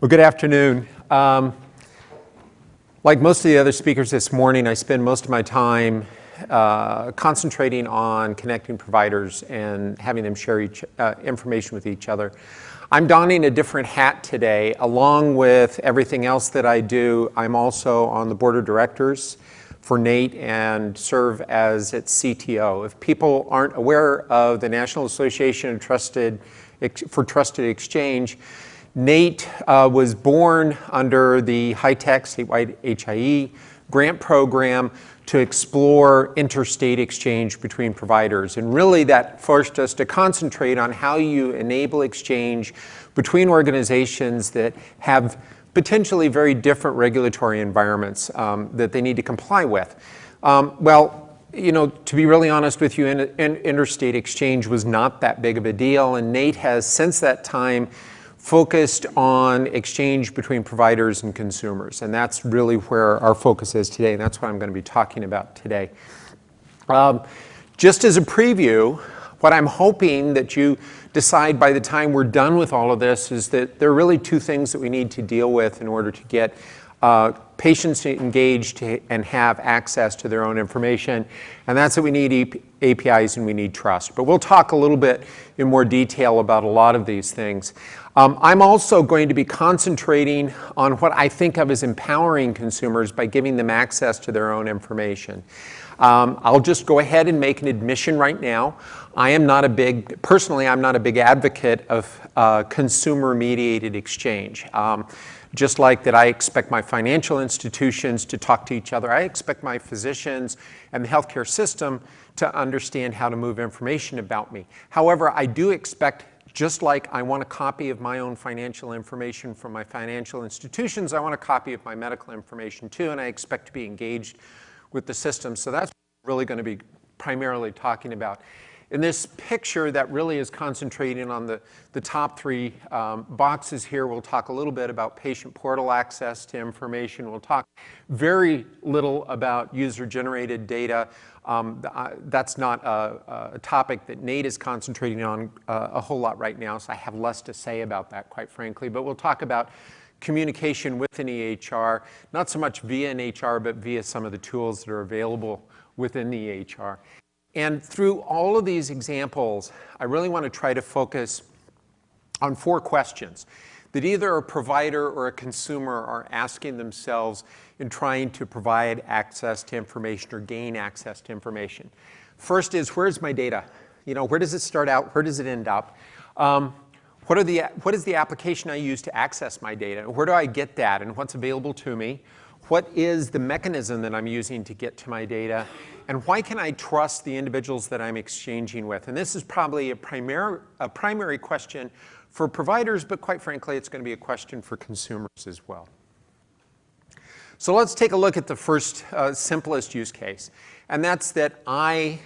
Well, good afternoon. Like most of the other speakers this morning, I spend most of my time concentrating on connecting providers and having them share information with each other. I'm donning a different hat today. Along with everything else that I do, I'm also on the board of directors for NATE and serve as its CTO. If people aren't aware of the National Association for Trusted Exchange, NATE was born under the high-tech statewide HIE grant program to explore interstate exchange between providers. And really that forced us to concentrate on how you enable exchange between organizations that have potentially very different regulatory environments that they need to comply with. To be really honest with you, interstate exchange was not that big of a deal, and NATE has since that time focused on exchange between providers and consumers. And that's really where our focus is today, and that's what I'm going to be talking about today. Just as a preview, what I'm hoping that you decide by the time we're done with all of this is that there are really two things that we need to deal with in order to get patients engaged and have access to their own information. And that's that we need APIs and we need trust. But we'll talk a little bit in more detail about a lot of these things. I'm also going to be concentrating on what I think of as empowering consumers by giving them access to their own information. I'll just go ahead and make an admission right now. Personally, I'm not a big advocate of consumer-mediated exchange. Just like that I expect my financial institutions to talk to each other, I expect my physicians and the healthcare system to understand how to move information about me. However, I do expect, just like I want a copy of my own financial information from my financial institutions, I want a copy of my medical information too, and I expect to be engaged with the system. So that's what I'm really going to be primarily talking about. In this picture that really is concentrating on the top three boxes here, we'll talk a little bit about patient portal access to information. We'll talk very little about user-generated data. That's not a topic that NATE is concentrating on a whole lot right now, so I have less to say about that, quite frankly. But we'll talk about communication with an EHR, not so much via an EHR, but via some of the tools that are available within the EHR. And through all of these examples, I really want to try to focus on four questions that either a provider or a consumer are asking themselves in trying to provide access to information or gain access to information. First is, where's my data? Where does it start out? Where does it end up? What is the application I use to access my data? Where do I get that, and what's available to me? What is the mechanism that I'm using to get to my data? And why can I trust the individuals that I'm exchanging with? And this is probably a primary question for providers, but quite frankly, it's going to be a question for consumers as well. So let's take a look at the first simplest use case. And that's that I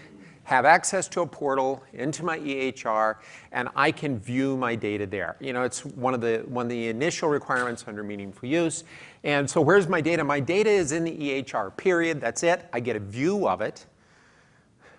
have access to a portal into my EHR, and I can view my data there. It's one of the initial requirements under meaningful use. And so where's my data? My data is in the EHR, period. That's it. I get a view of it,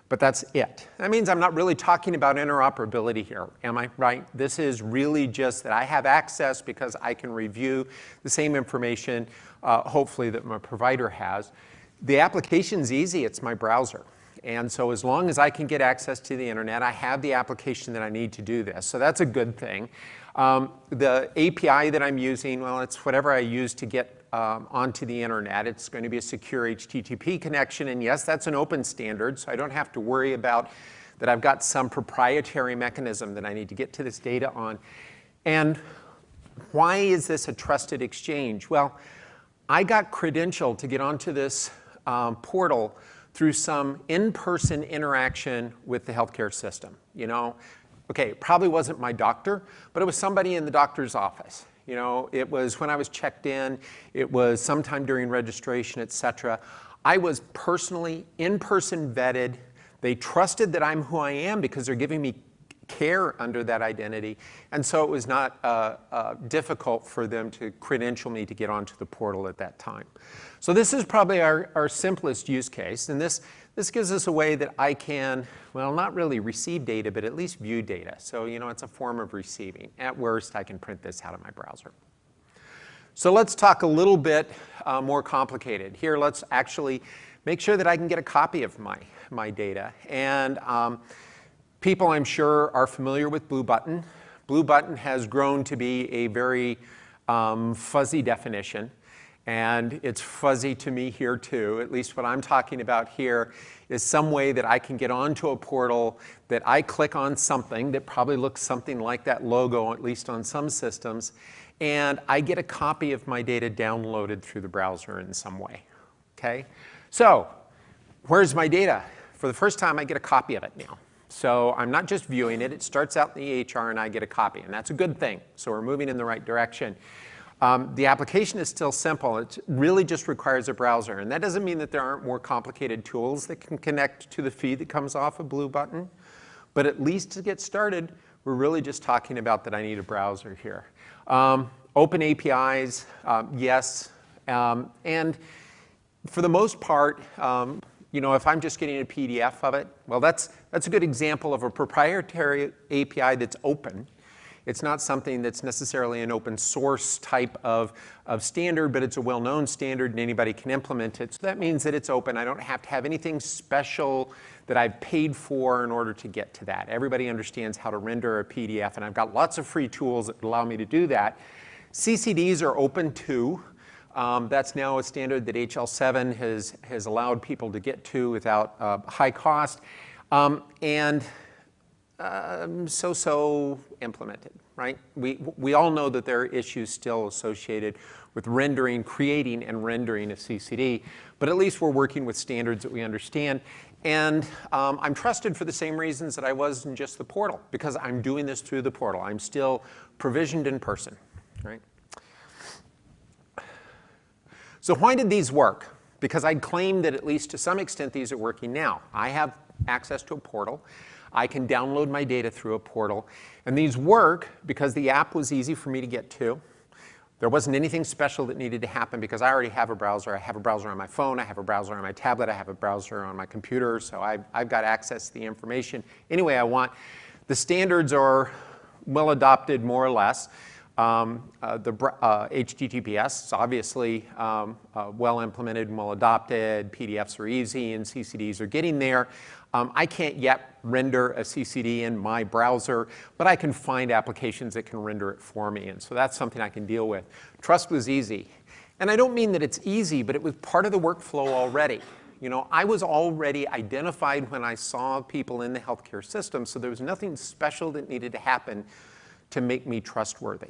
but that's it. That means I'm not really talking about interoperability here, am I right? This is really just that I have access because I can review the same information, hopefully, that my provider has. The application's easy. It's my browser. And so as long as I can get access to the internet, I have the application that I need to do this. So that's a good thing. The API that I'm using, well, it's whatever I use to get onto the internet. It's going to be a secure HTTP connection. And yes, that's an open standard, so I don't have to worry about that I've got some proprietary mechanism that I need to get to this data on. And why is this a trusted exchange? Well, I got credentialed to get onto this portal through some in-person interaction with the healthcare system. Okay, it probably wasn't my doctor, but it was somebody in the doctor's office. It was when I was checked in, it was sometime during registration, et cetera. I was personally in-person vetted. They trusted that I'm who I am because they're giving me care under that identity. And so it was not difficult for them to credential me to get onto the portal at that time. So this is probably our simplest use case. And this gives us a way that I can, well, not really receive data, but at least view data. So, it's a form of receiving. At worst, I can print this out of my browser. So let's talk a little bit more complicated. Here, let's actually make sure that I can get a copy of my data. And people, I'm sure, are familiar with BlueButton. BlueButton has grown to be a very fuzzy definition. And it's fuzzy to me here too. At least what I'm talking about here is some way that I can get onto a portal that I click on something that probably looks something like that logo, at least on some systems, and I get a copy of my data downloaded through the browser in some way. Okay? So where's my data? For the first time, I get a copy of it now. So I'm not just viewing it. It starts out in the EHR, and I get a copy. And that's a good thing. So we're moving in the right direction. The application is still simple. It really just requires a browser. And that doesn't mean that there aren't more complicated tools that can connect to the feed that comes off of BlueButton. But at least to get started, we're really just talking about that I need a browser here. Open APIs, yes. And for the most part, you know, if I'm just getting a PDF of it, well, that's a good example of a proprietary API that's open. It's not something that's necessarily an open source type of standard, but it's a well-known standard and anybody can implement it. So that means that it's open. I don't have to have anything special that I've paid for in order to get to that. Everybody understands how to render a PDF, and I've got lots of free tools that allow me to do that. CCDs are open too. That's now a standard that HL7 has allowed people to get to without high cost. So-so implemented, right? We all know that there are issues still associated with rendering, creating and rendering a CCD, but at least we're working with standards that we understand. And I'm trusted for the same reasons that I was in just the portal, because I'm doing this through the portal. I'm still provisioned in person, right? So why did these work? Because I claim that at least to some extent these are working now. I have access to a portal. I can download my data through a portal. And these work because the app was easy for me to get to. There wasn't anything special that needed to happen because I already have a browser. I have a browser on my phone. I have a browser on my tablet. I have a browser on my computer. So I've got access to the information any way I want. The standards are well adopted, more or less. HTTPS is obviously well implemented and well adopted. PDFs are easy and CCDs are getting there. I can't yet render a CCD in my browser, but I can find applications that can render it for me. And so that's something I can deal with. Trust was easy. And I don't mean that it's easy, but it was part of the workflow already. You know, I was already identified when I saw people in the healthcare system, so there was nothing special that needed to happen to make me trustworthy.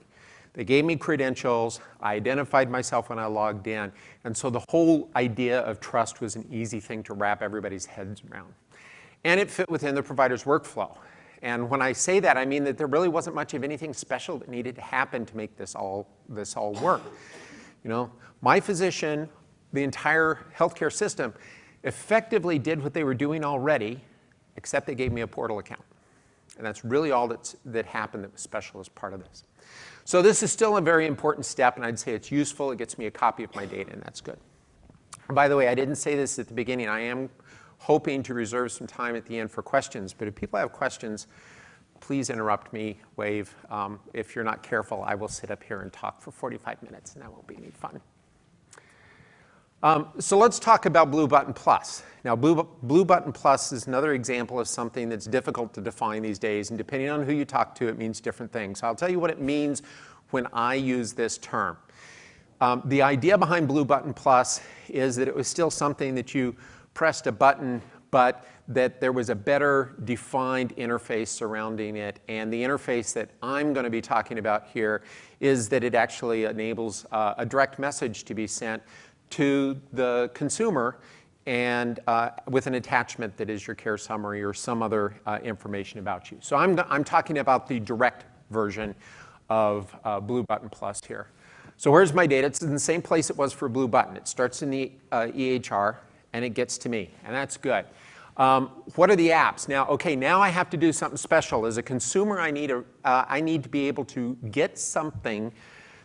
They gave me credentials, I identified myself when I logged in, and so the whole idea of trust was an easy thing to wrap everybody's heads around. And it fit within the provider's workflow. And when I say that, I mean that there really wasn't much of anything special that needed to happen to make this all work. You know, my physician, the entire healthcare system, effectively did what they were doing already, except they gave me a portal account. And that's really all that happened that was special as part of this. So this is still a very important step, and I'd say it's useful. It gets me a copy of my data, and that's good. By the way, I didn't say this at the beginning. I am hoping to reserve some time at the end for questions, but if people have questions, please interrupt me, wave. If you're not careful, I will sit up here and talk for 45 minutes, and that won't be any fun. So let's talk about BlueButton Plus. Now, BlueButton Plus is another example of something that's difficult to define these days, and depending on who you talk to, it means different things. So I'll tell you what it means when I use this term. The idea behind BlueButton Plus is that it was still something that you pressed a button, but that there was a better defined interface surrounding it. And the interface that I'm going to be talking about here is that it actually enables a direct message to be sent to the consumer and with an attachment that is your care summary or some other information about you. So I'm talking about the direct version of BlueButton Plus here. So where's my data? It's in the same place it was for BlueButton. It starts in the EHR and it gets to me, and that's good. What are the apps? Now, okay, now I have to do something special. As a consumer, I need to be able to get something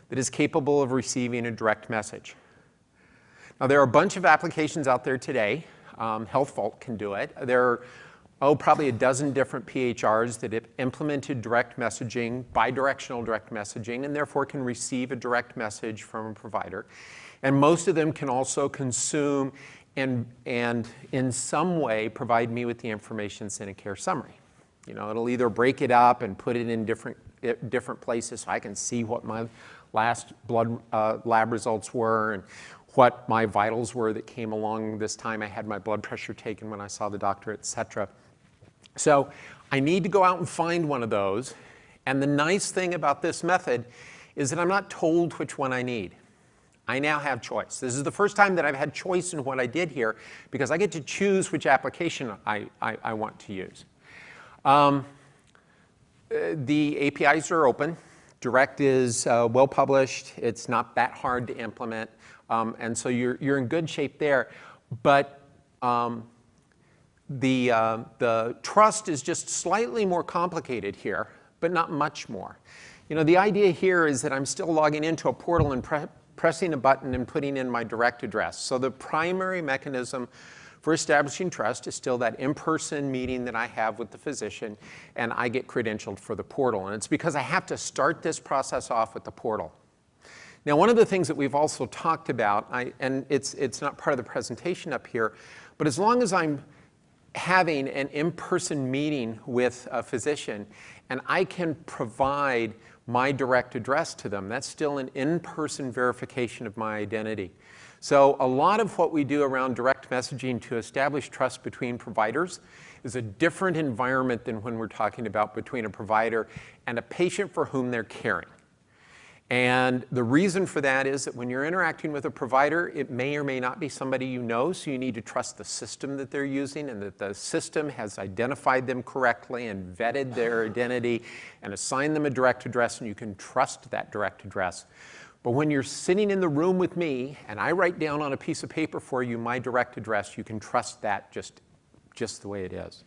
that is capable of receiving a direct message. Now, there are a bunch of applications out there today. Health Vault can do it. There probably a dozen different PHRs that have implemented direct messaging, bidirectional direct messaging, and therefore can receive a direct message from a provider. And most of them can also consume and in some way provide me with the information in a care summary. It'll either break it up and put it in different places so I can see what my last blood lab results were and what my vitals were that came along this time I had my blood pressure taken when I saw the doctor, et cetera. So I need to go out and find one of those. And the nice thing about this method is that I'm not told which one I need. I now have choice. This is the first time that I've had choice in what I did here because I get to choose which application I want to use. The APIs are open. Direct is well published. It's not that hard to implement. And so you're in good shape there. But the trust is just slightly more complicated here, but not much more. The idea here is that I'm still logging into a portal and pressing a button and putting in my direct address. So the primary mechanism for establishing trust is still that in-person meeting that I have with the physician, and I get credentialed for the portal. And it's because I have to start this process off with the portal. Now, one of the things that we've also talked about, and it's not part of the presentation up here, but as long as I'm having an in-person meeting with a physician and I can provide my direct address to them, that's still an in-person verification of my identity. So a lot of what we do around direct messaging to establish trust between providers is a different environment than when we're talking about between a provider and a patient for whom they're caring. And the reason for that is that when you're interacting with a provider, it may or may not be somebody you know, so you need to trust the system that they're using and that the system has identified them correctly and vetted their identity and assigned them a direct address, and you can trust that direct address. But when you're sitting in the room with me and I write down on a piece of paper for you my direct address, you can trust that just the way it is.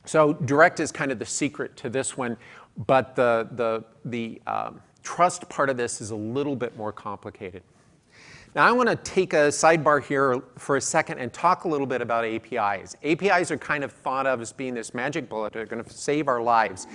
So direct is kind of the secret to this one, but the trust part of this is a little bit more complicated. Now I want to take a sidebar here for a second and talk a little bit about APIs. APIs are kind of thought of as being this magic bullet that are going to save our lives.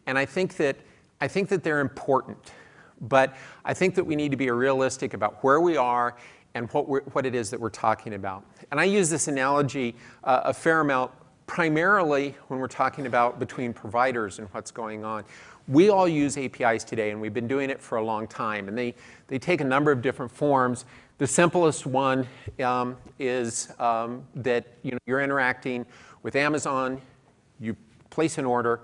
And I think that they're important. But I think that we need to be realistic about where we are and what it is that we're talking about. And I use this analogy a fair amount, primarily when we're talking about between providers and what's going on. We all use APIs today, and we've been doing it for a long time. And they take a number of different forms. The simplest one is that you're interacting with Amazon, you place an order,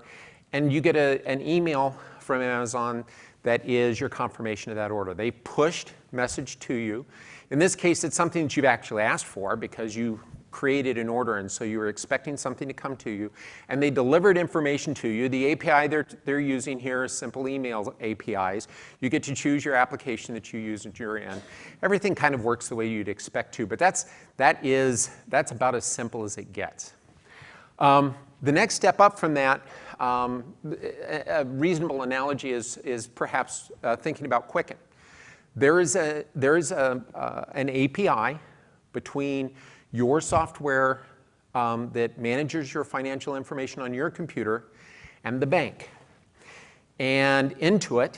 and you get an email from Amazon that is your confirmation of that order. They pushed message to you. In this case, it's something that you've actually asked for because you created an order, and so you were expecting something to come to you, and they delivered information to you. The API they're using here is simple email APIs. You get to choose your application that you use at your end. Everything kind of works the way you'd expect to, but that's about as simple as it gets. The next step up from that, a reasonable analogy is perhaps thinking about Quicken. There is an API between your software that manages your financial information on your computer and the bank. And Intuit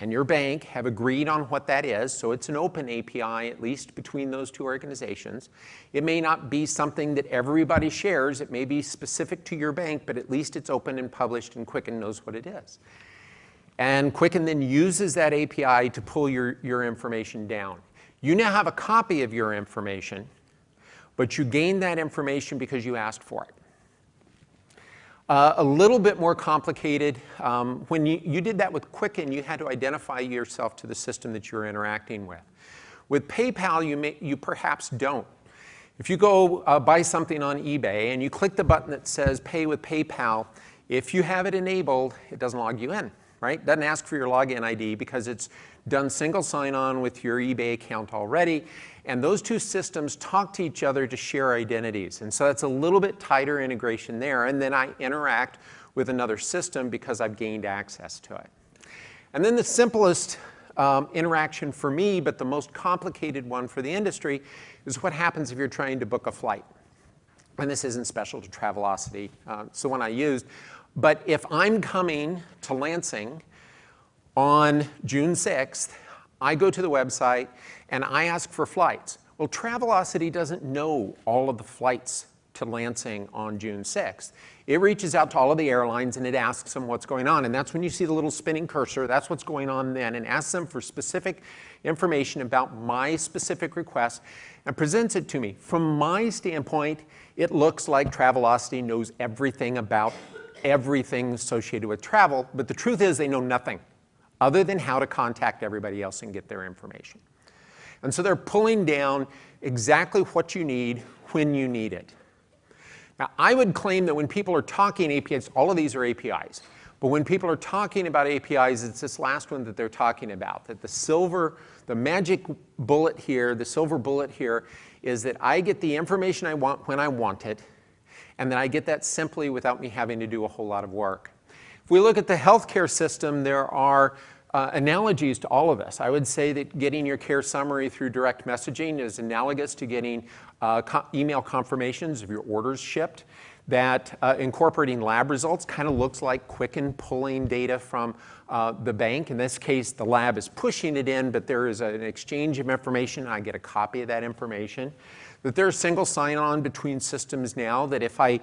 and your bank have agreed on what that is, so it's an open API, at least between those two organizations. It may not be something that everybody shares. It may be specific to your bank, but at least it's open and published, and Quicken knows what it is. And Quicken then uses that API to pull your information down. You now have a copy of your information, but you gained that information because you asked for it. A little bit more complicated. When you did that with Quicken, you had to identify yourself to the system that you're interacting with. With PayPal, you perhaps don't. If you go buy something on eBay and you click the button that says Pay with PayPal, if you have it enabled, it doesn't log you in, right? It doesn't ask for your login ID because it's done single sign-on with your eBay account already. And those two systems talk to each other to share identities. And so that's a little bit tighter integration there. And then I interact with another system because I've gained access to it. And then the simplest interaction for me, but the most complicated one for the industry, is what happens if you're trying to book a flight. and this isn't special to Travelocity, it's the one I used, but if I'm coming to Lansing on June 6th, I go to the website and I ask for flights. Well, Travelocity doesn't know all of the flights to Lansing on June 6th. It reaches out to all of the airlines and it asks them what's going on. And that's when you see the little spinning cursor. That's what's going on then, and asks them for specific information about my specific request and presents it to me. From my standpoint, it looks like Travelocity knows everything about everything associated with travel, but the truth is they know nothing other than how to contact everybody else and get their information. And so they're pulling down exactly what you need when you need it. Now, I would claim that when people are talking APIs, all of these are APIs. But when people are talking about APIs, it's this last one that they're talking about, that the magic bullet here, the silver bullet here, is that I get the information I want when I want it, and that I get that simply without me having to do a whole lot of work. If we look at the healthcare system, there are analogies to all of this. I would say that getting your care summary through direct messaging is analogous to getting email confirmations of your orders shipped. That incorporating lab results kind of looks like Quicken pulling data from the bank. In this case, the lab is pushing it in, but there is an exchange of information. I get a copy of that information. That there's single sign-on between systems now, that if I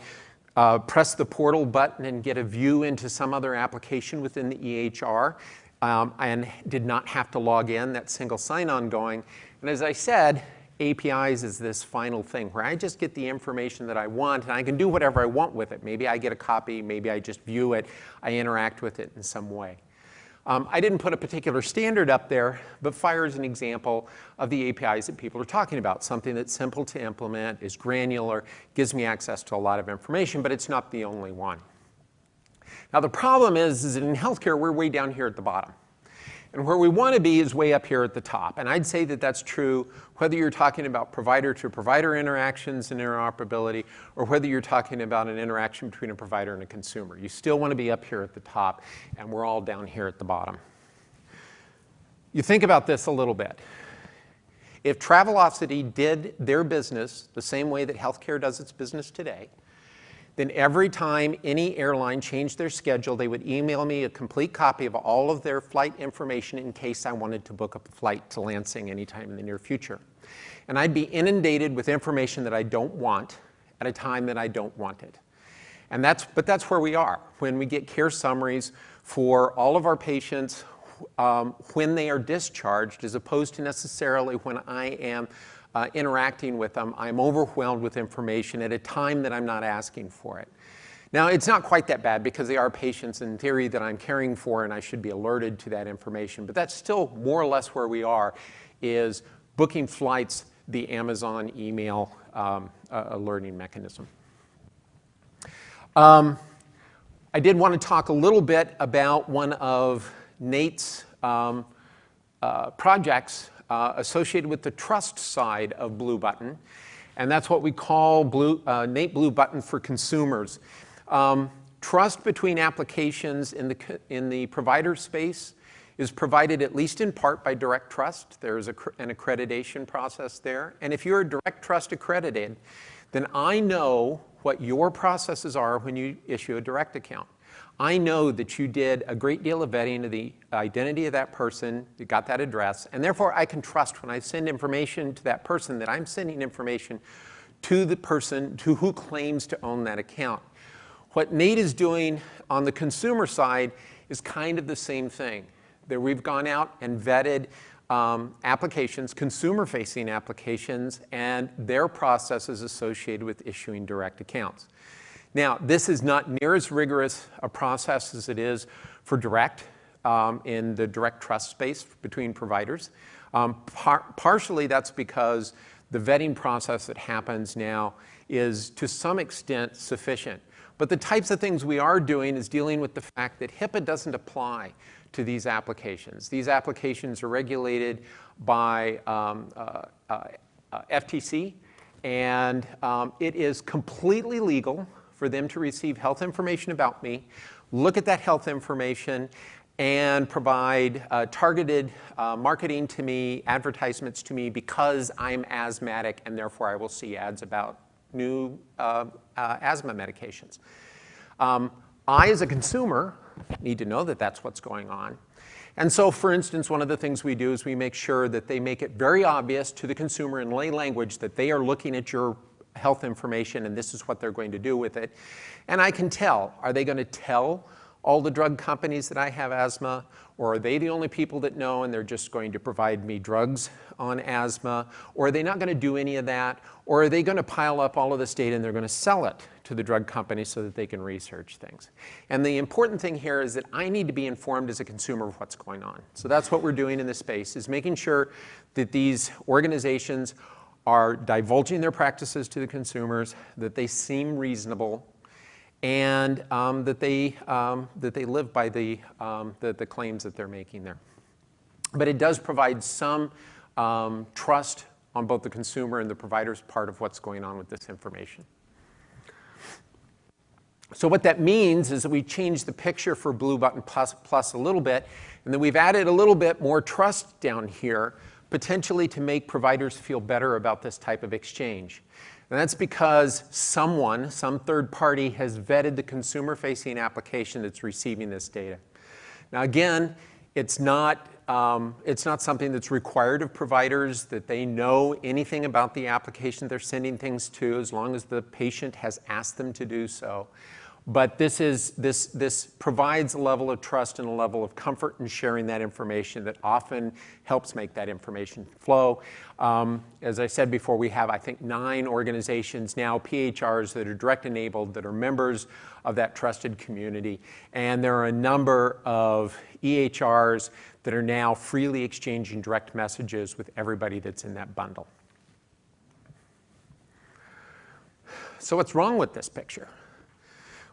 press the portal button and get a view into some other application within the EHR, and did not have to log in, that single sign-on going. And as I said, APIs is this final thing where I just get the information that I want and I can do whatever I want with it. Maybe I get a copy, maybe I just view it, I interact with it in some way. I didn't put a particular standard up there, but FHIR is an example of the APIs that people are talking about. Something that's simple to implement, is granular, gives me access to a lot of information, but it's not the only one. Now the problem is that in healthcare, we're way down here at the bottom. And where we want to be is way up here at the top. And I'd say that that's true whether you're talking about provider-to-provider interactions and interoperability, or whether you're talking about an interaction between a provider and a consumer. You still want to be up here at the top, and we're all down here at the bottom. You think about this a little bit. If Travelocity did their business the same way that healthcare does its business today, then every time any airline changed their schedule, they would email me a complete copy of all of their flight information in case I wanted to book a flight to Lansing anytime in the near future. And I'd be inundated with information that I don't want at a time that I don't want it. But that's where we are. When we get care summaries for all of our patients when they are discharged, as opposed to necessarily when I am interacting with them, I'm overwhelmed with information at a time that I'm not asking for it. Now, it's not quite that bad because they are patients in theory that I'm caring for and I should be alerted to that information, but that's still more or less where we are, is booking flights, the Amazon email alerting mechanism. I did want to talk a little bit about one of Nate's projects associated with the trust side of BlueButton, and that's what we call Nate BlueButton for consumers. Trust between applications in the provider space is provided at least in part by Direct Trust. There's an accreditation process there, and if you're Direct Trust accredited, then I know what your processes are when you issue a direct account. I know that you did a great deal of vetting of the identity of that person, you got that address, and therefore I can trust when I send information to that person that I'm sending information to the person who claims to own that account. What Nate is doing on the consumer side is kind of the same thing. That we've gone out and vetted applications, consumer-facing applications, and their processes associated with issuing direct accounts. Now, this is not near as rigorous a process as it is for direct in the direct trust space between providers. Partially that's because the vetting process that happens now is to some extent sufficient. But the types of things we are doing is dealing with the fact that HIPAA doesn't apply to these applications. These applications are regulated by FTC, and it is completely legal for them to receive health information about me, look at that health information, and provide targeted marketing to me, advertisements to me, because I'm asthmatic and therefore I will see ads about new asthma medications. I, as a consumer, need to know that that's what's going on. And so, for instance, one of the things we do is we make sure that they make it very obvious to the consumer in lay language that they are looking at your health information and this is what they're going to do with it. And I can tell, are they going to tell all the drug companies that I have asthma, or are they the only people that know and they're just going to provide me drugs on asthma, or are they not going to do any of that, or are they going to pile up all of this data and they're going to sell it to the drug companies so that they can research things. And the important thing here is that I need to be informed as a consumer of what's going on. So that's what we're doing in this space, is making sure that these organizations are divulging their practices to the consumers, that they seem reasonable, and that they live by the claims that they're making there. But it does provide some trust on both the consumer and the provider's part of what's going on with this information. So what that means is that we changed the picture for BlueButton Plus a little bit, and then we've added a little bit more trust down here, potentially to make providers feel better about this type of exchange. And that's because some third party, has vetted the consumer-facing application that's receiving this data. Now again, it's not something that's required of providers that they know anything about the application they're sending things to, as long as the patient has asked them to do so. But this provides a level of trust and a level of comfort in sharing that information that often helps make that information flow. As I said before, we have, I think, 9 organizations now, PHRs, that are direct enabled, that are members of that trusted community. And there are a number of EHRs that are now freely exchanging direct messages with everybody that's in that bundle. So what's wrong with this picture?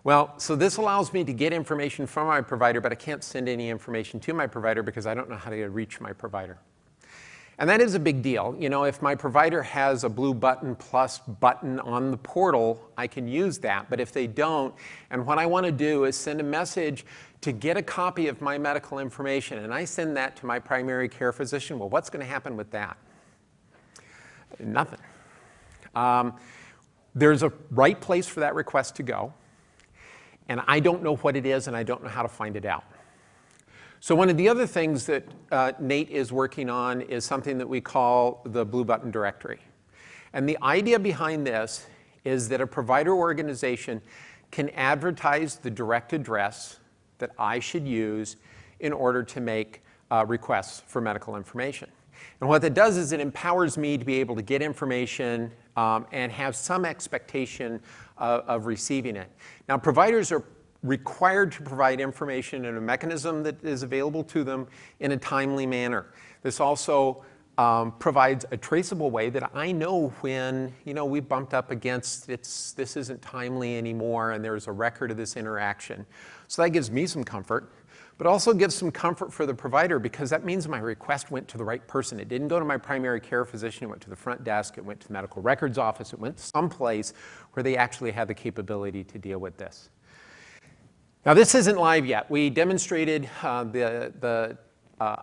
Well, so this allows me to get information from my provider, but I can't send any information to my provider because I don't know how to reach my provider. And that is a big deal. You know, if my provider has a BlueButton Plus button on the portal, I can use that. But if they don't, and what I want to do is send a message to get a copy of my medical information, and I send that to my primary care physician, well, what's going to happen with that? Nothing. There's a right place for that request to go. And I don't know what it is, and I don't know how to find it out. So one of the other things that Nate is working on is something that we call the BlueButton Directory. And the idea behind this is that a provider organization can advertise the direct address that I should use in order to make requests for medical information. And what that does is it empowers me to be able to get information and have some expectation of receiving it. Now, providers are required to provide information in a mechanism that is available to them in a timely manner. This also provides a traceable way that I know when, you know, we bumped up against this isn't timely anymore and there's a record of this interaction. So that gives me some comfort, but also gives some comfort for the provider, because that means my request went to the right person. It didn't go to my primary care physician, it went to the front desk, it went to the medical records office, it went to someplace where they actually had the capability to deal with this. Now, this isn't live yet. We demonstrated the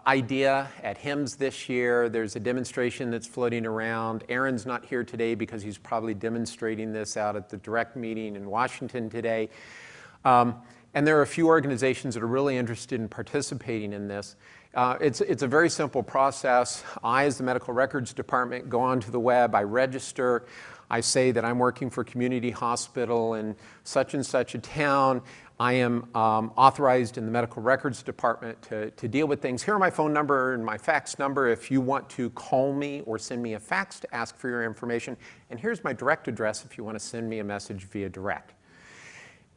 idea at HIMSS this year. There's a demonstration that's floating around. Aaron's not here today because he's probably demonstrating this out at the direct meeting in Washington today. And there are a few organizations that are really interested in participating in this. It's a very simple process. I, as the medical records department, go onto the web, I register, I say that I'm working for community hospital in such and such a town. I am authorized in the medical records department to deal with things. Here are my phone number and my fax number if you want to call me or send me a fax to ask for your information. And here's my direct address if you want to send me a message via direct.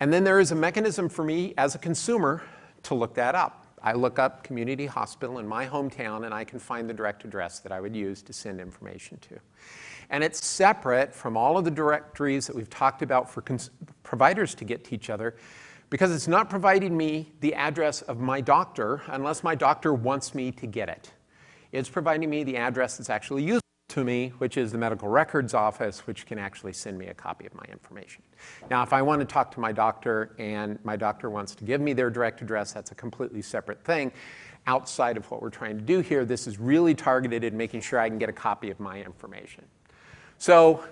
And then there is a mechanism for me as a consumer to look that up. I look up community hospital in my hometown and I can find the direct address that I would use to send information to. And it's separate from all of the directories that we've talked about for providers to get to each other, because it's not providing me the address of my doctor unless my doctor wants me to get it. It's providing me the address that's actually useful to me, which is the medical records office, which can actually send me a copy of my information. Now, if I want to talk to my doctor and my doctor wants to give me their direct address, that's a completely separate thing. Outside of what we're trying to do here, this is really targeted at making sure I can get a copy of my information. So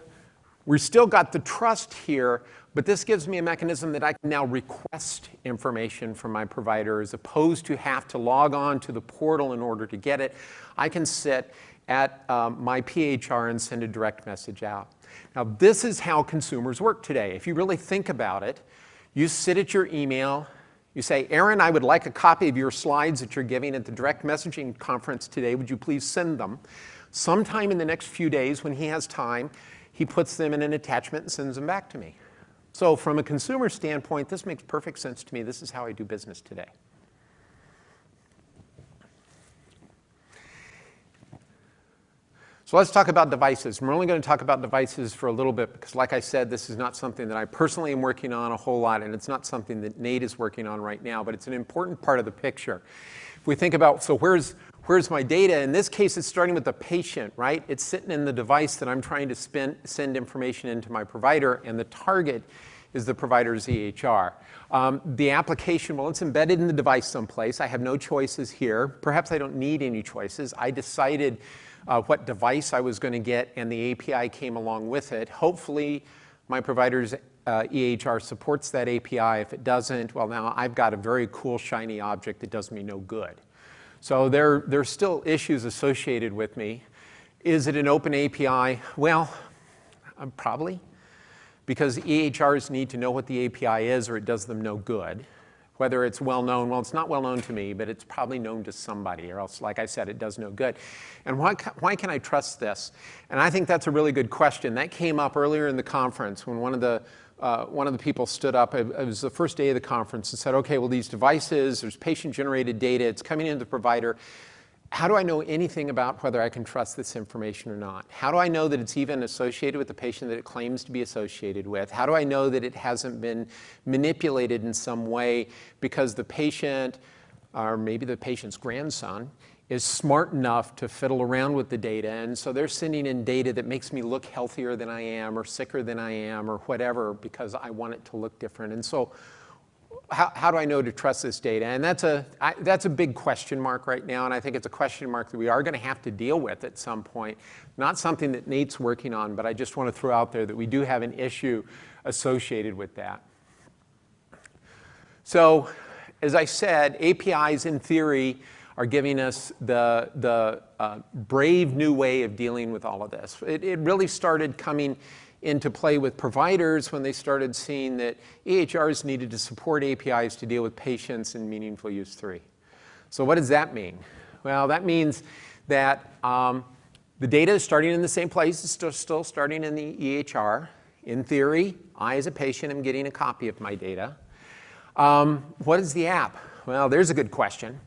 We still got the trust here, but this gives me a mechanism that I can now request information from my provider as opposed to have to log on to the portal in order to get it. I can sit at my PHR and send a direct message out. Now, this is how consumers work today. If you really think about it, you sit at your email, you say, Aaron, I would like a copy of your slides that you're giving at the direct messaging conference today. Would you please send them? Sometime in the next few days when he has time, he puts them in an attachment and sends them back to me. So from a consumer standpoint, this makes perfect sense to me. This is how I do business today. So let's talk about devices. We're only going to talk about devices for a little bit because, like I said, this is not something that I personally am working on a whole lot, and it's not something that Nate is working on right now, but it's an important part of the picture. If we think about, so where's my data? In this case, it's starting with the patient, right? It's sitting in the device that I'm trying to send information into my provider, and the target is the provider's EHR. The application, well, it's embedded in the device someplace. I have no choices here. Perhaps I don't need any choices. I decided what device I was going to get, and the API came along with it. Hopefully, my provider's EHR supports that API. If it doesn't, well, now I've got a very cool, shiny object that does me no good. So there's still issues associated with me. Is it an open API? Well, probably, because EHRs need to know what the API is or it does them no good. Whether it's well known, well, it's not well known to me, but it's probably known to somebody, or else, like I said, it does no good. And why can I trust this? And I think that's a really good question. That came up earlier in the conference when one of the people stood up. It was the first day of the conference and said, okay, well, these devices, there's patient-generated data, it's coming into the provider. How do I know anything about whether I can trust this information or not? How do I know that it's even associated with the patient that it claims to be associated with? How do I know that it hasn't been manipulated in some way because the patient, or maybe the patient's grandson, is smart enough to fiddle around with the data, and so they're sending in data that makes me look healthier than I am or sicker than I am or whatever because I want it to look different. And so how do I know to trust this data? And that's a big question mark right now, and I think it's a question mark that we are going to have to deal with at some point. Not something that Nate's working on, but I just want to throw out there that we do have an issue associated with that. So, as I said, APIs in theory are giving us the brave new way of dealing with all of this. It really started coming into play with providers when they started seeing that EHRs needed to support APIs to deal with patients in Meaningful Use 3. So what does that mean? Well, that means that the data is starting in the same place. It's still starting in the EHR. In theory, I as a patient am getting a copy of my data. What is the app? Well, there's a good question.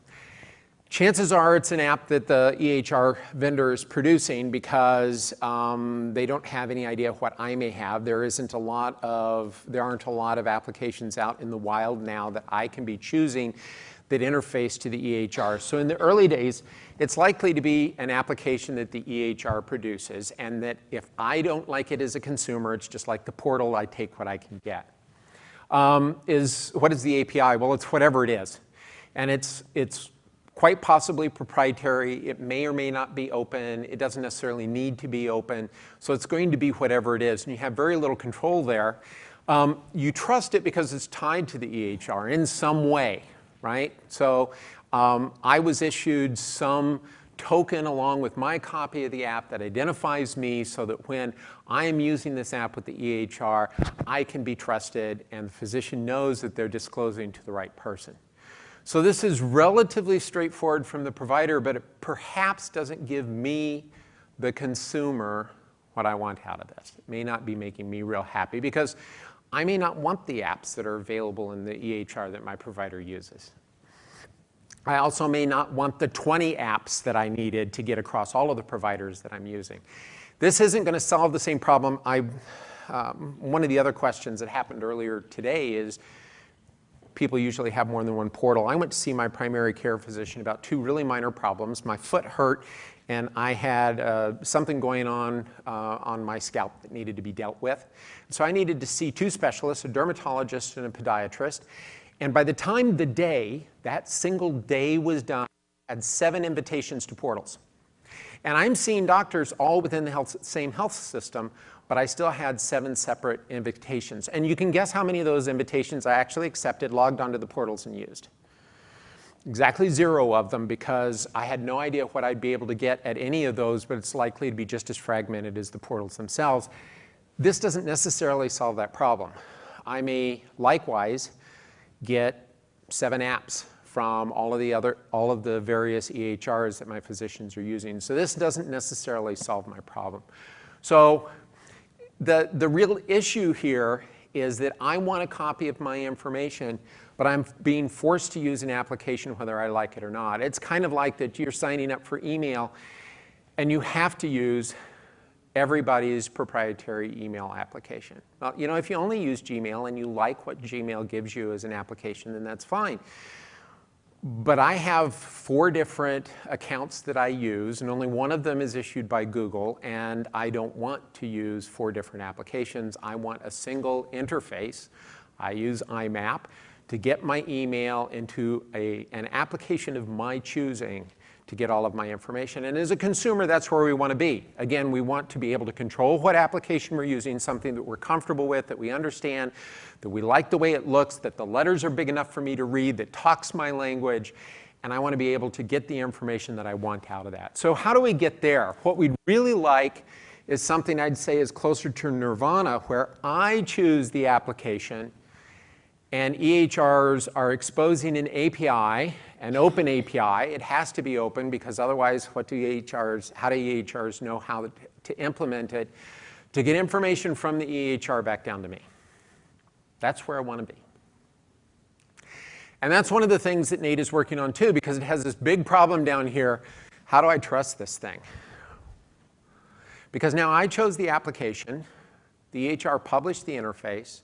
Chances are it's an app that the EHR vendor is producing because they don't have any idea what I may have. There aren't a lot of applications out in the wild now that I can be choosing that interface to the EHR. So in the early days, it's likely to be an application that the EHR produces, and that if I don't like it as a consumer, it's just like the portal, I take what I can get. What is the API? Well, it's whatever it is. And it's quite possibly proprietary. It may or may not be open. It doesn't necessarily need to be open. So it's going to be whatever it is. And you have very little control there. You trust it because it's tied to the EHR in some way, right? So I was issued some token along with my copy of the app that identifies me so that when I am using this app with the EHR, I can be trusted and the physician knows that they're disclosing to the right person. So this is relatively straightforward from the provider, but it perhaps doesn't give me, the consumer, what I want out of this. It may not be making me real happy because I may not want the apps that are available in the EHR that my provider uses. I also may not want the 20 apps that I needed to get across all of the providers that I'm using. This isn't going to solve the same problem. One of the other questions that happened earlier today is, people usually have more than one portal. I went to see my primary care physician about 2 really minor problems. My foot hurt, and I had something going on my scalp that needed to be dealt with. So I needed to see 2 specialists, a dermatologist and a podiatrist. And by the time that single day was done, I had 7 invitations to portals. And I'm seeing doctors all within the same health system, but I still had 7 separate invitations. And you can guess how many of those invitations I actually accepted, logged onto the portals, and used. Exactly 0 of them, because I had no idea what I'd be able to get at any of those, but it's likely to be just as fragmented as the portals themselves. This doesn't necessarily solve that problem. I may likewise get 7 apps from all of the various EHRs that my physicians are using. So this doesn't necessarily solve my problem. So the real issue here is that I want a copy of my information, but I'm being forced to use an application whether I like it or not. It's kind of like that you're signing up for email and you have to use everybody's proprietary email application. Well, you know, if you only use Gmail and you like what Gmail gives you as an application, then that's fine. But I have 4 different accounts that I use, and only one of them is issued by Google, and I don't want to use 4 different applications. I want a single interface. I use IMAP to get my email into an application of my choosing to get all of my information. And as a consumer, that's where we want to be. Again, we want to be able to control what application we're using, something that we're comfortable with, that we understand, that we like the way it looks, that the letters are big enough for me to read, that talks my language, and I want to be able to get the information that I want out of that. So how do we get there? What we'd really like is something I'd say is closer to nirvana, where I choose the application and EHRs are exposing an API, an open API. It has to be open, because otherwise how do EHRs know how to implement it to get information from the EHR back down to me? That's where I want to be. And that's one of the things that Nate is working on too, because it has this big problem down here. How do I trust this thing? Because now I chose the application, the EHR published the interface.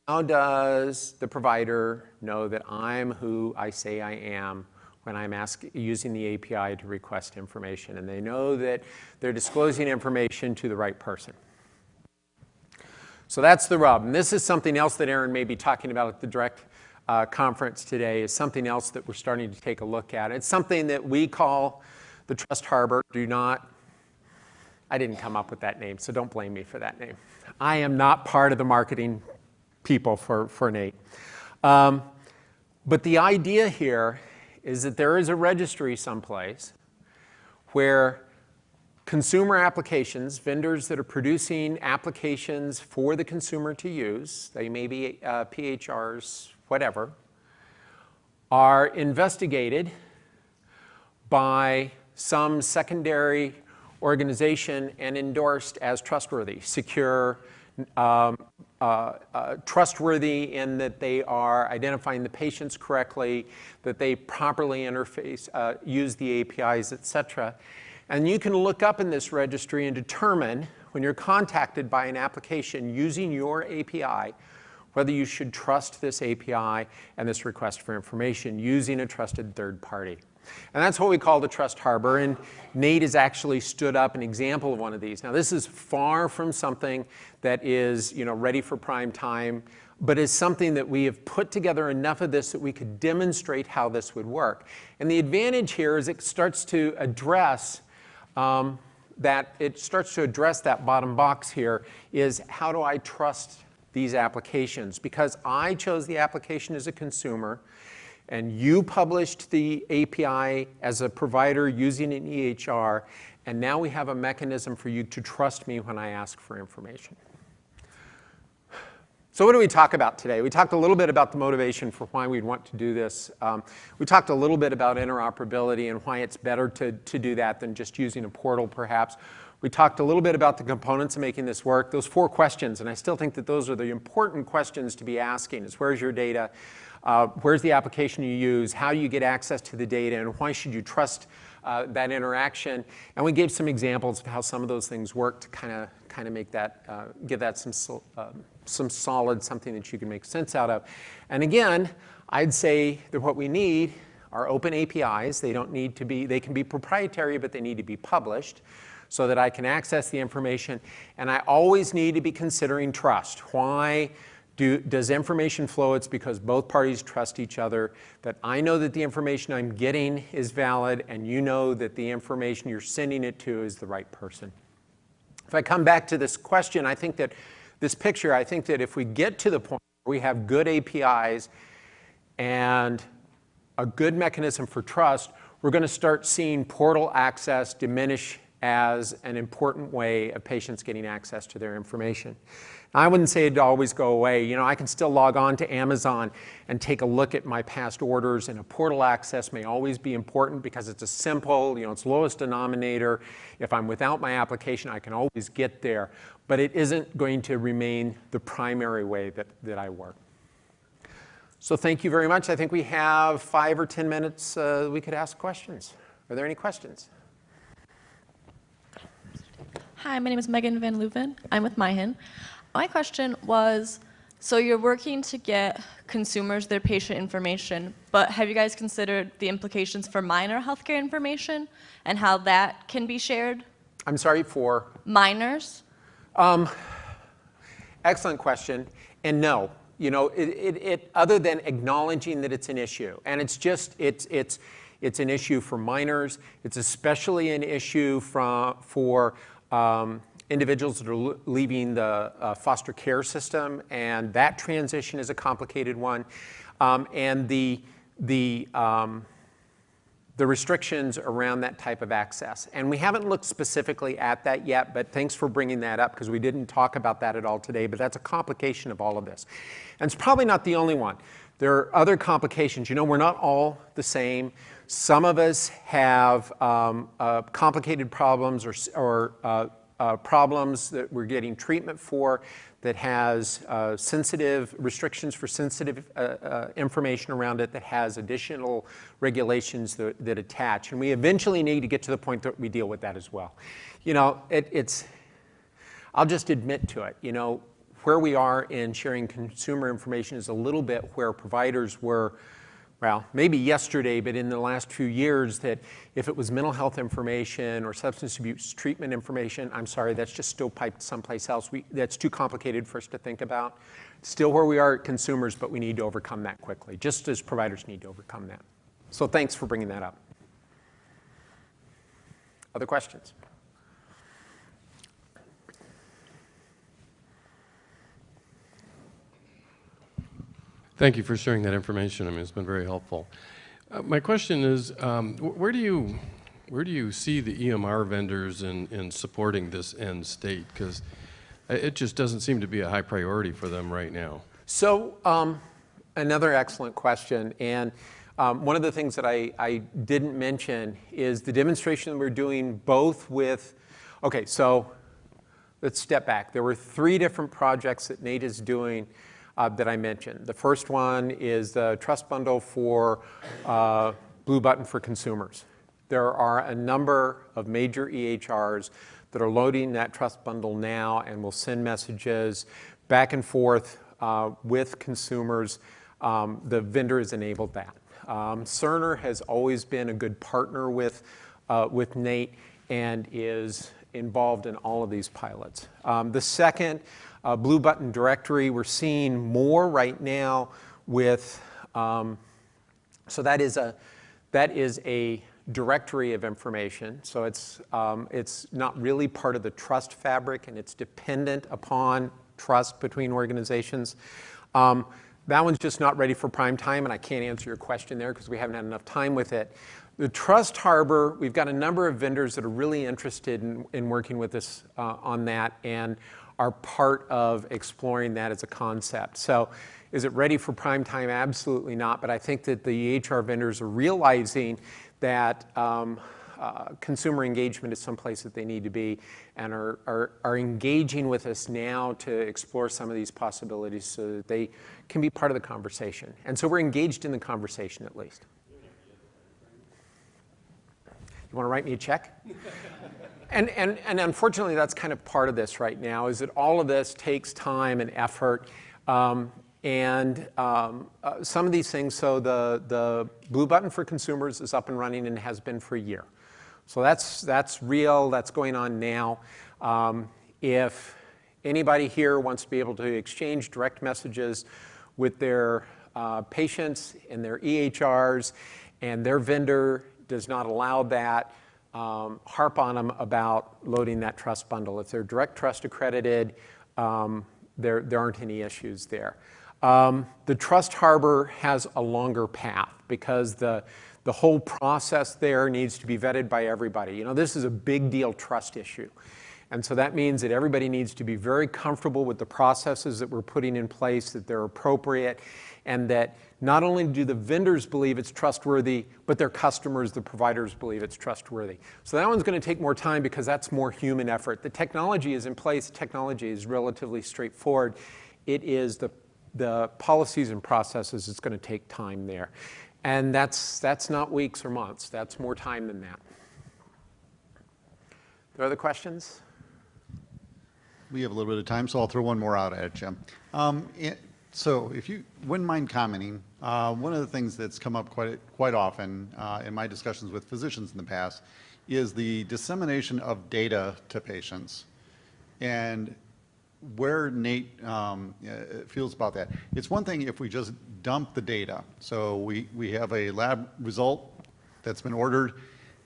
How does the provider know that I'm who I say I am when I'm using the API to request information? And they know that they're disclosing information to the right person. So that's the rub. And this is something else that Aaron may be talking about at the Direct conference today, is something else that we're starting to take a look at. It's something that we call the Trust Harbor. I didn't come up with that name, so don't blame me for that name. I am not part of the marketing people for Nate. But the idea here is that there is a registry someplace where consumer applications, vendors that are producing applications for the consumer to use, they may be PHRs, whatever, are investigated by some secondary organization and endorsed as trustworthy, secure, trustworthy in that they are identifying the patients correctly, that they properly interface, use the APIs, etc. And you can look up in this registry and determine, when you're contacted by an application using your API, whether you should trust this API and this request for information using a trusted third party. And that's what we call the Trust Harbor, and Nate has actually stood up an example of one of these. Now, this is far from something that is, ready for prime time, but is something that we have put together enough of this that we could demonstrate how this would work. And the advantage here is it starts to address that bottom box here, is how do I trust these applications? Because I chose the application as a consumer, and you published the API as a provider using an EHR, and now we have a mechanism for you to trust me when I ask for information. So what do we talk about today? We talked a little bit about the motivation for why we'd want to do this. We talked a little bit about interoperability and why it's better to do that than just using a portal, perhaps. We talked a little bit about the components of making this work. Those 4 questions, and I still think that those are the important questions to be asking, is where's your data? Where's the application you use? How do you get access to the data? And why should you trust that interaction? And we gave some examples of how some of those things work to kind of make that, give that some solid, something that you can make sense out of. And again, I'd say that what we need are open APIs. They don't need to be, they can be proprietary, but they need to be published so that I can access the information. And I always need to be considering trust. Why does information flow? It's because both parties trust each other, that I know that the information I'm getting is valid, and you know that the information you're sending it to is the right person. If I come back to this question, I think that this picture, I think that if we get to the point where we have good APIs and a good mechanism for trust, we're going to start seeing portal access diminish as an important way of patients getting access to their information. I wouldn't say it'd always go away. You know, I can still log on to Amazon and take a look at my past orders, and a portal access may always be important because it's a simple, you know, it's lowest denominator. If I'm without my application, I can always get there, but it isn't going to remain the primary way that I work. So thank you very much. I think we have 5 or 10 minutes we could ask questions. Are there any questions? Hi, my name is Megan Van Leuven. I'm with MyHin. My question was, so you're working to get consumers their patient information, but have you guys considered the implications for minor healthcare information and how that can be shared? I'm sorry, for? Minors? Excellent question. And no, you know, other than acknowledging that it's an issue, and it's an issue for minors. It's especially an issue for individuals that are leaving the foster care system, and that transition is a complicated one. And the restrictions around that type of access. And we haven't looked specifically at that yet, but thanks for bringing that up because we didn't talk about that at all today, but that's a complication of all of this. And it's probably not the only one. There are other complications. You know, we're not all the same. Some of us have complicated problems or problems that we're getting treatment for that has sensitive restrictions for sensitive information around it that has additional regulations that attach. And we eventually need to get to the point that we deal with that as well. You know, I'll just admit to it, you know, where we are in sharing consumer information is a little bit where providers were, well, maybe yesterday, but in the last few years, that if it was mental health information or substance abuse treatment information, I'm sorry, that's just stovepiped someplace else. That's too complicated for us to think about. Still where we are at consumers, but we need to overcome that quickly, just as providers need to overcome that. So thanks for bringing that up. Other questions? Thank you for sharing that information. I mean, it's been very helpful. My question is, where do you see the EMR vendors in supporting this end state? Because it just doesn't seem to be a high priority for them right now. So another excellent question. And one of the things that I didn't mention is the demonstration that we're doing both with, okay, so let's step back. There were 3 different projects that Nate is doing that I mentioned. The first one is the trust bundle for BlueButton for consumers. There are a number of major EHRs that are loading that trust bundle now and will send messages back and forth with consumers. The vendor has enabled that. Cerner has always been a good partner with Nate and is involved in all of these pilots. The second, BlueButton Directory, we're seeing more right now with, so that is a directory of information. So it's not really part of the trust fabric, and it's dependent upon trust between organizations. That one's just not ready for prime time, and I can't answer your question there because we haven't had enough time with it. The Trust Harbor, we've got a number of vendors that are really interested in working with us on that and are part of exploring that as a concept. So is it ready for prime time? Absolutely not, but I think that the EHR vendors are realizing that consumer engagement is someplace that they need to be and are engaging with us now to explore some of these possibilities so that they can be part of the conversation. And so we're engaged in the conversation at least. You want to write me a check? And unfortunately, that's kind of part of this right now, is that all of this takes time and effort. Some of these things, so the BlueButton for consumers is up and running and has been for a year. So that's real, that's going on now. If anybody here wants to be able to exchange direct messages with their patients and their EHRs, and their vendor does not allow that, harp on them about loading that trust bundle. If they're direct trust accredited, there aren't any issues there. The trust harbor has a longer path because the whole process there needs to be vetted by everybody. You know, this is a big deal trust issue. And so that means that everybody needs to be very comfortable with the processes that we're putting in place, that they're appropriate, and that not only do the vendors believe it's trustworthy, but their customers, the providers, believe it's trustworthy. So that one's going to take more time because that's more human effort. The technology is in place. The technology is relatively straightforward. It is the policies and processes that's going to take time there. And that's not weeks or months. That's more time than that. Are there other questions? We have a little bit of time, so I'll throw one more out at you. So if you wouldn't mind commenting, one of the things that's come up quite often in my discussions with physicians in the past is the dissemination of data to patients and where Nate feels about that. It's one thing if we just dump the data. So we have a lab result that's been ordered,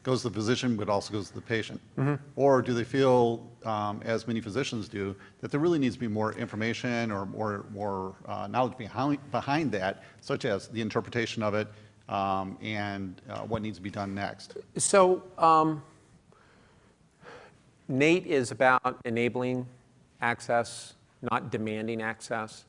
goes to the physician, but also goes to the patient. Mm-hmm. Or do they feel, as many physicians do, that there really needs to be more information or more knowledge behind that, such as the interpretation of it and what needs to be done next? So Nate is about enabling access, not demanding access.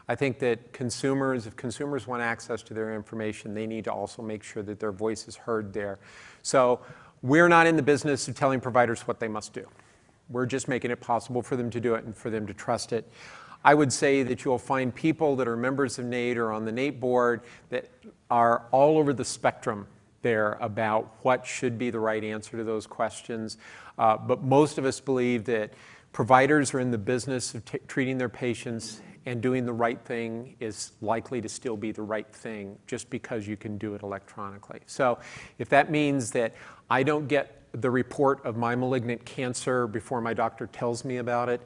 I think that if consumers want access to their information, they need to also make sure that their voice is heard there. So we're not in the business of telling providers what they must do. We're just making it possible for them to do it and for them to trust it. I would say that you'll find people that are members of Nate or on the Nate board that are all over the spectrum there about what should be the right answer to those questions. But most of us believe that providers are in the business of treating their patients, and doing the right thing is likely to still be the right thing just because you can do it electronically. So if that means that I don't get the report of my malignant cancer before my doctor tells me about it,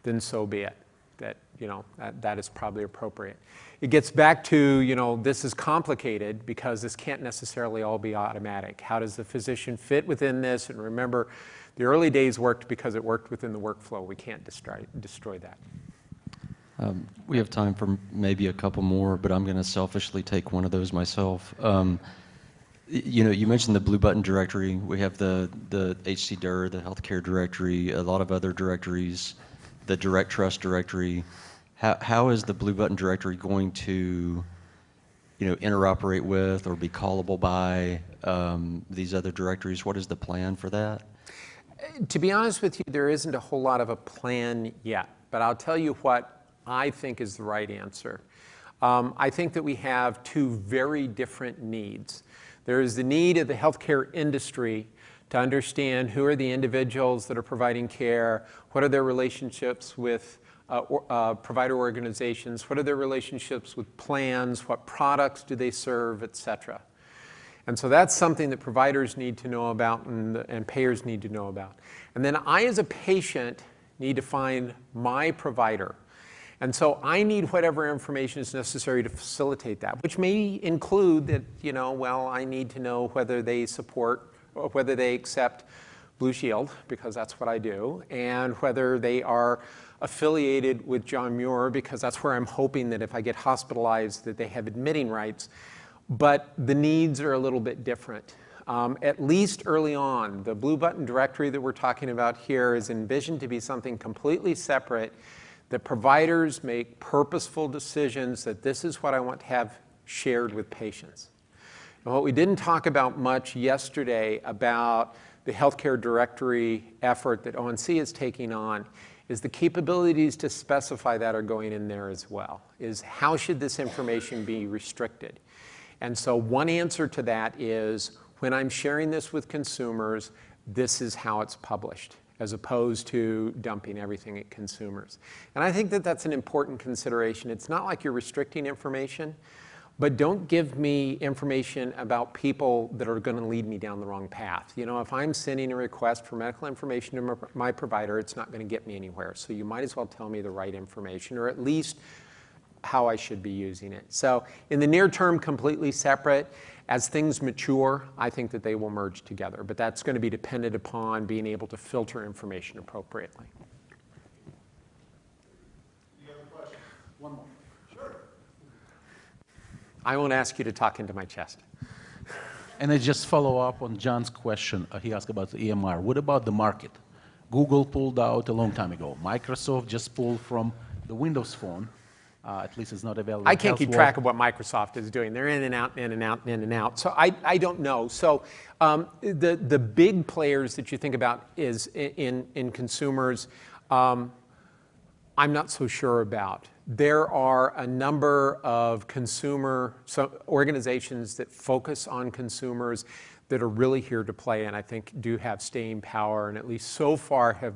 then so be it. That is probably appropriate. It gets back to, this is complicated because this can't necessarily all be automatic. How does the physician fit within this? And remember, the early days worked because it worked within the workflow. We can't destroy that. We have time for maybe a couple more, but I'm going to selfishly take one of those myself. You mentioned the BlueButton Directory. We have the HCDIR, the Healthcare Directory, a lot of other directories, the Direct Trust Directory. How is the BlueButton Directory going to, interoperate with or be callable by these other directories? What is the plan for that? To be honest with you, there isn't a whole lot of a plan yet, but I'll tell you what I think is the right answer. I think that we have two very different needs. There is the need of the healthcare industry to understand who are the individuals that are providing care, what are their relationships with provider organizations, what are their relationships with plans, what products do they serve, et cetera. And so that's something that providers need to know about and payers need to know about. And then I, as a patient, need to find my provider. And so I need whatever information is necessary to facilitate that, which may include that, I need to know whether they support or whether they accept Blue Shield, because that's what I do, and whether they are affiliated with John Muir, because that's where I'm hoping that if I get hospitalized that they have admitting rights. But the needs are a little bit different. At least early on, the BlueButton Directory that we're talking about here is envisioned to be something completely separate, that providers make purposeful decisions that this is what I want to have shared with patients. And what we didn't talk about much yesterday about the healthcare directory effort that ONC is taking on is the capabilities to specify that are going in there as well, is how should this information be restricted? And so one answer to that is when I'm sharing this with consumers, this is how it's published, as opposed to dumping everything at consumers. And I think that that's an important consideration. It's not like you're restricting information, but don't give me information about people that are going to lead me down the wrong path. If I'm sending a request for medical information to my provider, it's not going to get me anywhere. So you might as well tell me the right information, or at least how I should be using it. So in the near term, completely separate. as things mature, I think that they will merge together. But that's going to be dependent upon being able to filter information appropriately. Any other questions? One more. Sure. I won't ask you to talk into my chest. And I just follow up on John's question. He asked about the EMR. What about the market? Google pulled out a long time ago. Microsoft just pulled from the Windows Phone. At least it's not available. I can't keep track of what Microsoft is doing. They're in and out, in and out, in and out. So I don't know. So the big players that you think about is in consumers, I'm not so sure about. There are a number of organizations that focus on consumers that are really here to play, and I think do have staying power, and at least so far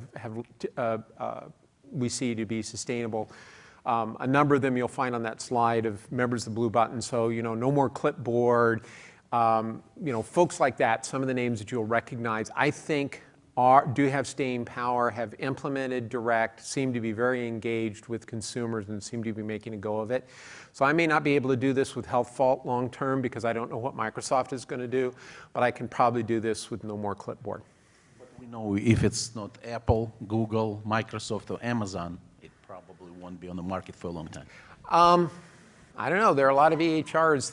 we see to be sustainable. A number of them you'll find on that slide of members of BlueButton. So no more clipboard. Folks like that. Some of the names that you'll recognize, I think, do have staying power, have implemented direct, seem to be very engaged with consumers, and seem to be making a go of it. So I may not be able to do this with HealthVault long term because I don't know what Microsoft is going to do, but I can probably do this with no more clipboard. But we know if it's not Apple, Google, Microsoft, or Amazon, it probably won't be on the market for a long time. I don't know. There are a lot of EHRs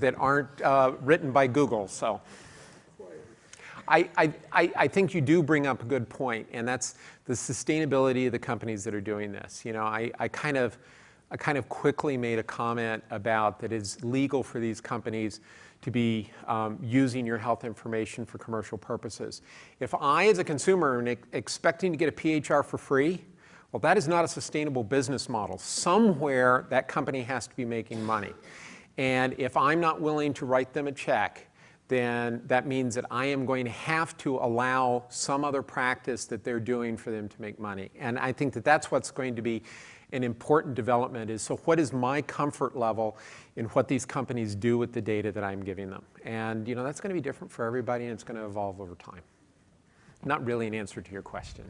that aren't written by Google, so. I think you do bring up a good point, and that's the sustainability of the companies that are doing this. I kind of quickly made a comment about that it's legal for these companies to be using your health information for commercial purposes. If I, as a consumer, am expecting to get a PHR for free, well, that is not a sustainable business model. Somewhere that company has to be making money. And if I'm not willing to write them a check, then that means that I am going to have to allow some other practice that they're doing for them to make money. And I think that that's what's going to be an important development is, so what is my comfort level in what these companies do with the data that I'm giving them? And that's going to be different for everybody, and it's going to evolve over time. Not really an answer to your question.